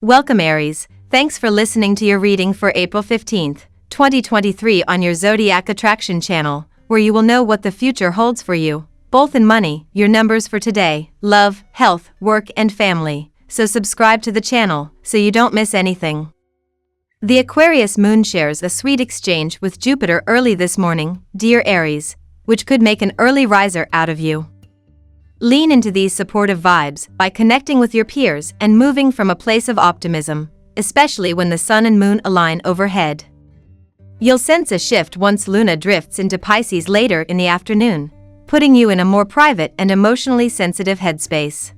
Welcome Aries, thanks for listening to your reading for April 15th, 2023 on your Zodiac Attraction channel, where you will know what the future holds for you, both in money, your numbers for today, love, health, work and family, so subscribe to the channel so you don't miss anything. The Aquarius moon shares a sweet exchange with Jupiter early this morning, dear Aries, which could make an early riser out of you. Lean into these supportive vibes by connecting with your peers and moving from a place of optimism, especially when the sun and moon align overhead. You'll sense a shift once Luna drifts into Pisces later in the afternoon, putting you in a more private and emotionally sensitive headspace.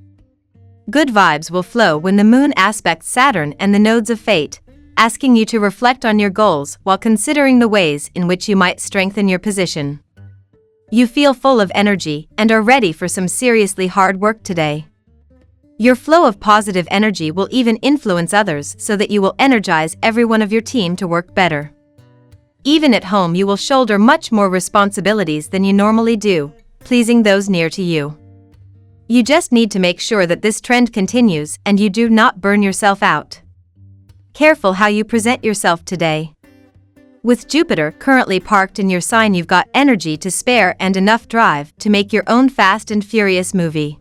Good vibes will flow when the moon aspects Saturn and the nodes of fate, asking you to reflect on your goals while considering the ways in which you might strengthen your position. You feel full of energy and are ready for some seriously hard work today. Your flow of positive energy will even influence others so that you will energize everyone of your team to work better. Even at home you will shoulder much more responsibilities than you normally do, pleasing those near to you. You just need to make sure that this trend continues and you do not burn yourself out. Careful how you present yourself today. With Jupiter currently parked in your sign, you've got energy to spare and enough drive to make your own Fast and Furious movie.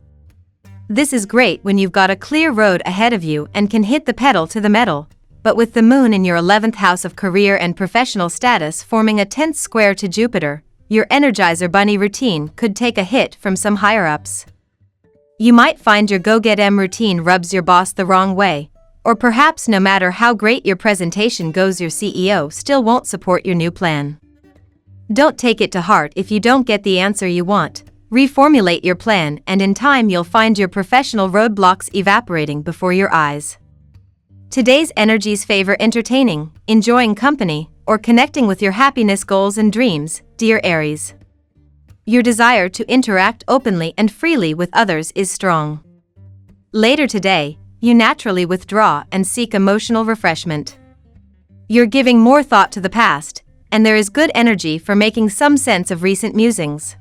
This is great when you've got a clear road ahead of you and can hit the pedal to the metal, but with the moon in your 11th house of career and professional status forming a tense square to Jupiter, your Energizer Bunny routine could take a hit from some higher-ups. You might find your 𝐀𝐏𝐏𝐄𝐍 routine rubs your boss the wrong way, or perhaps no matter how great your presentation goes, your CEO still won't support your new plan. Don't take it to heart if you don't get the answer you want. Reformulate your plan and in time you'll find your professional roadblocks evaporating before your eyes. Today's energies favor entertaining, enjoying company, or connecting with your happiness goals and dreams, dear Aries. Your desire to interact openly and freely with others is strong. Later today, you naturally withdraw and seek emotional refreshment. You're giving more thought to the past, and there is good energy for making some sense of recent musings.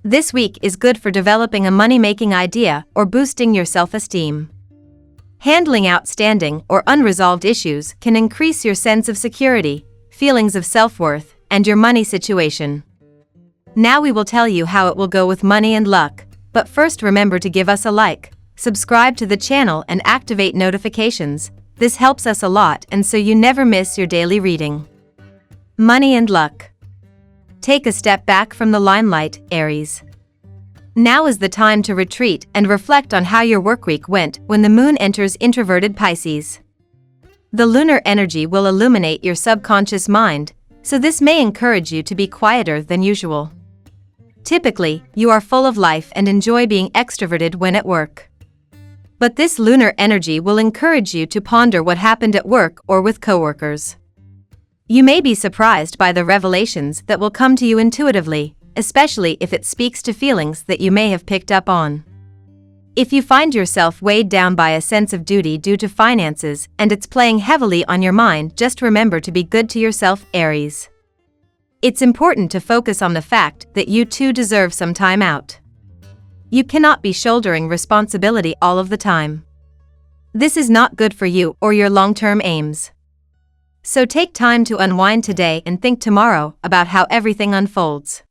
This week is good for developing a money-making idea or boosting your self-esteem. Handling outstanding or unresolved issues can increase your sense of security, feelings of self-worth, and your money situation. Now we will tell you how it will go with money and luck, but first remember to give us a like, subscribe to the channel and activate notifications. This helps us a lot and so you never miss your daily reading. Money and luck. Take a step back from the limelight, Aries. Now is the time to retreat and reflect on how your workweek went when the moon enters introverted Pisces. The lunar energy will illuminate your subconscious mind, so this may encourage you to be quieter than usual. Typically, you are full of life and enjoy being extroverted when at work. But this lunar energy will encourage you to ponder what happened at work or with coworkers. You may be surprised by the revelations that will come to you intuitively, especially if it speaks to feelings that you may have picked up on. If you find yourself weighed down by a sense of duty due to finances and it's playing heavily on your mind, just remember to be good to yourself, Aries. It's important to focus on the fact that you too deserve some time out. You cannot be shouldering responsibility all of the time. This is not good for you or your long-term aims. So take time to unwind today and think tomorrow about how everything unfolds.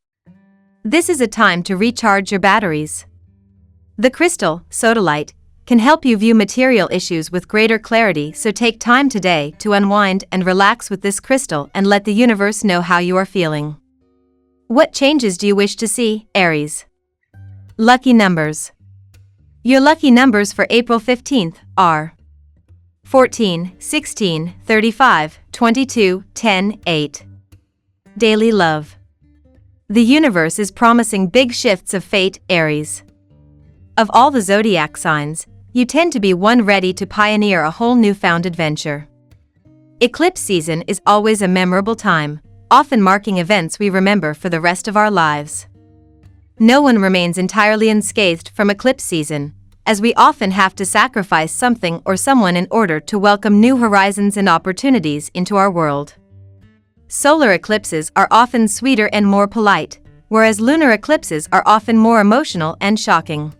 This is a time to recharge your batteries. The crystal, sodalite, can help you view material issues with greater clarity, so take time today to unwind and relax with this crystal and let the universe know how you are feeling. What changes do you wish to see, Aries? Lucky numbers. Your lucky numbers for April 15th are 14, 16, 35, 22, 10, 8. Daily love. The universe is promising big shifts of fate, Aries. Of all the zodiac signs, you tend to be one ready to pioneer a whole newfound adventure. Eclipse season is always a memorable time, often marking events we remember for the rest of our lives. No one remains entirely unscathed from eclipse season, as we often have to sacrifice something or someone in order to welcome new horizons and opportunities into our world. Solar eclipses are often sweeter and more polite, whereas lunar eclipses are often more emotional and shocking.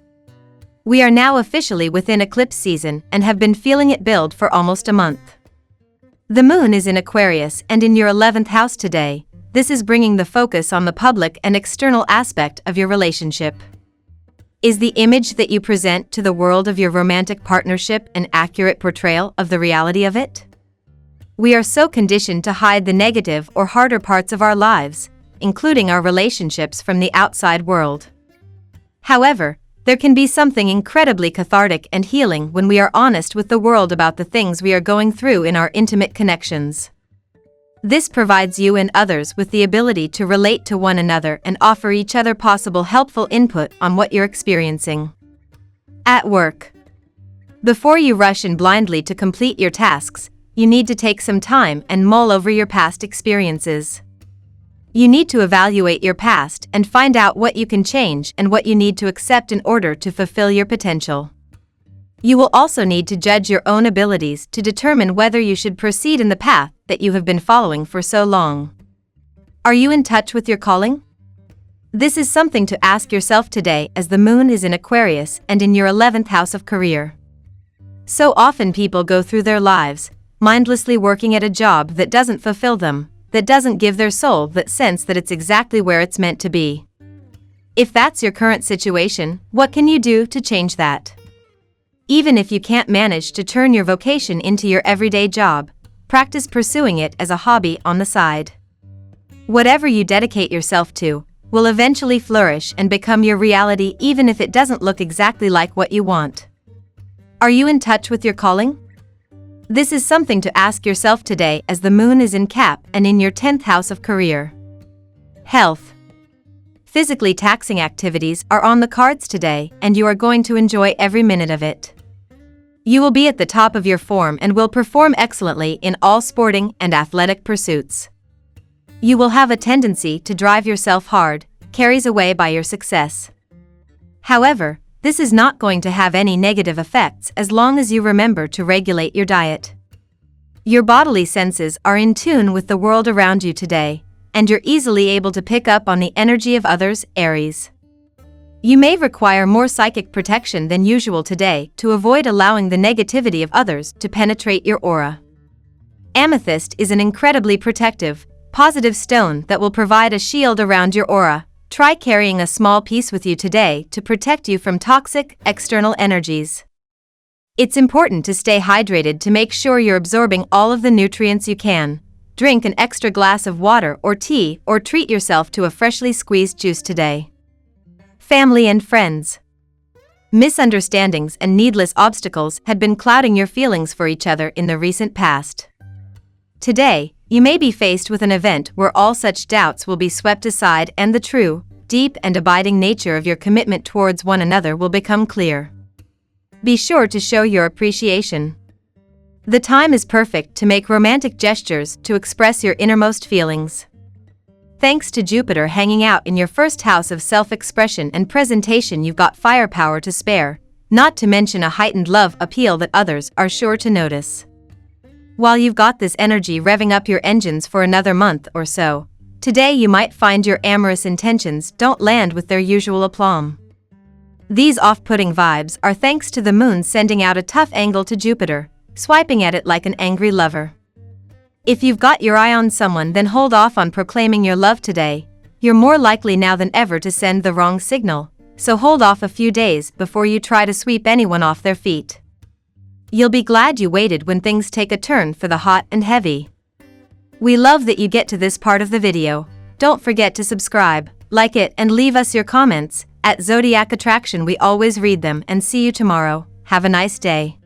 We are now officially within eclipse season and have been feeling it build for almost a month. The moon is in Aquarius and in your 11th house today. This is bringing the focus on the public and external aspect of your relationship. Is the image that you present to the world of your romantic partnership an accurate portrayal of the reality of it? We are so conditioned to hide the negative or harder parts of our lives, including our relationships, from the outside world. However, there can be something incredibly cathartic and healing when we are honest with the world about the things we are going through in our intimate connections. This provides you and others with the ability to relate to one another and offer each other possible helpful input on what you're experiencing. At work. Before you rush in blindly to complete your tasks, you need to take some time and mull over your past experiences. You need to evaluate your past and find out what you can change and what you need to accept in order to fulfill your potential. You will also need to judge your own abilities to determine whether you should proceed in the path that you have been following for so long. Are you in touch with your calling? This is something to ask yourself today, as the moon is in Aquarius and in your 11th house of career. So often people go through their lives, mindlessly working at a job that doesn't fulfill them, that doesn't give their soul that sense that it's exactly where it's meant to be. If that's your current situation, what can you do to change that? Even if you can't manage to turn your vocation into your everyday job, practice pursuing it as a hobby on the side. Whatever you dedicate yourself to will eventually flourish and become your reality, even if it doesn't look exactly like what you want. Are you in touch with your calling? This is something to ask yourself today, as the moon is in Cap and in your 10th house of career. Health. Physically taxing activities are on the cards today, and you are going to enjoy every minute of it. You will be at the top of your form and will perform excellently in all sporting and athletic pursuits. You will have a tendency to drive yourself hard, carries away by your success. However, this is not going to have any negative effects as long as you remember to regulate your diet. Your bodily senses are in tune with the world around you today, and you're easily able to pick up on the energy of others, Aries. You may require more psychic protection than usual today to avoid allowing the negativity of others to penetrate your aura. Amethyst is an incredibly protective, positive stone that will provide a shield around your aura. Try carrying a small piece with you today to protect you from toxic, external energies. It's important to stay hydrated to make sure you're absorbing all of the nutrients you can. Drink an extra glass of water or tea, or treat yourself to a freshly squeezed juice today. Family and friends. Misunderstandings and needless obstacles had been clouding your feelings for each other in the recent past. Today, you may be faced with an event where all such doubts will be swept aside and the true, deep and abiding nature of your commitment towards one another will become clear. Be sure to show your appreciation. The time is perfect to make romantic gestures to express your innermost feelings. Thanks to Jupiter hanging out in your first house of self-expression and presentation, you've got firepower to spare, not to mention a heightened love appeal that others are sure to notice. While you've got this energy revving up your engines for another month or so, today you might find your amorous intentions don't land with their usual aplomb. These off-putting vibes are thanks to the moon sending out a tough angle to Jupiter, swiping at it like an angry lover. If you've got your eye on someone, then hold off on proclaiming your love today. You're more likely now than ever to send the wrong signal, so hold off a few days before you try to sweep anyone off their feet. You'll be glad you waited when things take a turn for the hot and heavy. We love that you get to this part of the video. Don't forget to subscribe, like it, and leave us your comments. At Zodiac Attraction we always read them, and see you tomorrow. Have a nice day.